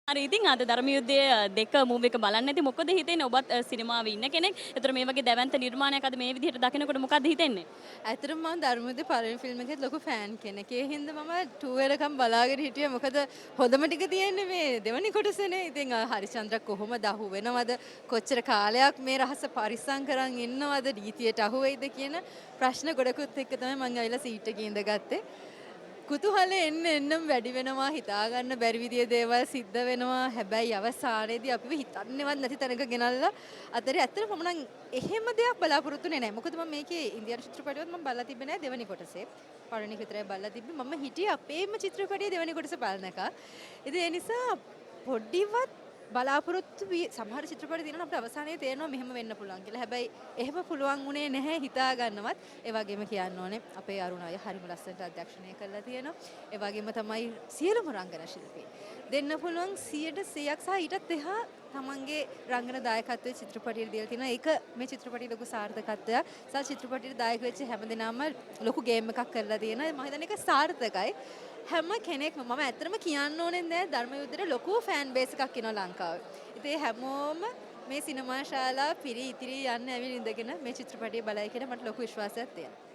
හරි ඉතින් අද ධර්මයුද්ධයේ දෙක මූවි එක බලන්න නැති මොකද හිතෙන්නේ ඔබත් සිනමාවේ ඉන්න කෙනෙක්. ඒතර මේ වගේ දැවැන්ත නිර්මාණයක් අද මේ විදිහට දකිනකොට මොකද්ද හිතෙන්නේ? ඇත්තටම මම ධර්මයුද්ධ පළවෙනි ෆිල්ම් එකේත් ලොකු ෆෑන් කෙනෙක්. ඒ හින්දා මම 2 වෙනකම් බලාගෙන හිටියේ. මොකද හොඳම ටික තියෙන්නේ මේ දෙවනි කොටසනේ. ඉතින් හරිචන්ද්‍ර කොහොමද අහු වෙනවද? කොච්චර කාලයක් මේ රහස පරිස්සම් කරන් ඉන්නවද? නීතියට අහු වෙයිද කියන ප්‍රශ්න ගොඩකුත් එක්ක තමයි මම ඇවිල්ලා සීට් එකේ ඉඳගත්තේ. කුතුහලය එන්නම් වැඩි වෙනවා හිතාගන්න බැරි විදිය දේවල් සිද්ධ වෙනවා. හැබැයි අවසානයේදී අපිව හිතන්නේවත් නැති තැනක ගෙනල්ලා අතරේ ඇත්තටම මම නම් එහෙම දෙයක් බලාපොරොත්තු වෙන්නේ නැහැ. මොකද මම මේකේ ඉන්දියානු චිත්‍රපටියවත් මම බලලා තිබ්බේ නැහැ දෙවෙනි කොටසේ. පළවෙනි එක විතරයි බලලා තිබ්බේ. මම හිටියේ අපේම චිත්‍රපටියේ දෙවෙනි කොටස බලන එක. ඉතින් ඒ නිසා පොඩිවත් බලාපොරොත්තු සමහර චිත්‍රපට තියෙනවා අපිට අවසානයේ තේරෙනවා මෙහෙම වෙන්න පුළුවන් කියලා. හැබැයි එහෙම පුළුවන් වුණේ නැහැ හිතා ගන්නවත්. ඒ වගේම කියන්න ඕනේ අපේ අරුණ අය හරිම ලස්සනට අධ්‍යක්ෂණය කරලා තියෙනවා. ඒ වගේම තමයි සියලුම රංගන ශිල්පී. දෙන්න පුළුවන් 100%ක් සහ ඊටත් එහා තමන්ගේ රංගන දායකත්වයේ චිත්‍රපටියට දීලා තියෙනවා. ඒක මේ චිත්‍රපටියේ ලොකු සාර්ථකත්වයක්. සහ චිත්‍රපටියට දායක වෙච්ච හැමදෙනාම ලොකු ගේම් එකක් කරලා තියෙනවා. මම හිතන්නේ ඒක සාර්ථකයි. හැම කෙනෙක්ම මම ඇත්තටම කියන්න ඕනේ නැහැ ධර්මයුද්ධයට ලොකු ෆෑන් බේස් එකක් ඉනවා ලංකාවේ. ඉතින් ඒ හැමෝම මේ සිනමා ශාලා පිරි ඉතිරි යන්න ඇවිත් ඉඳගෙන මේ චිත්‍රපටිය බලයි කියලා මට ලොකු විශ්වාසයක් තියෙනවා.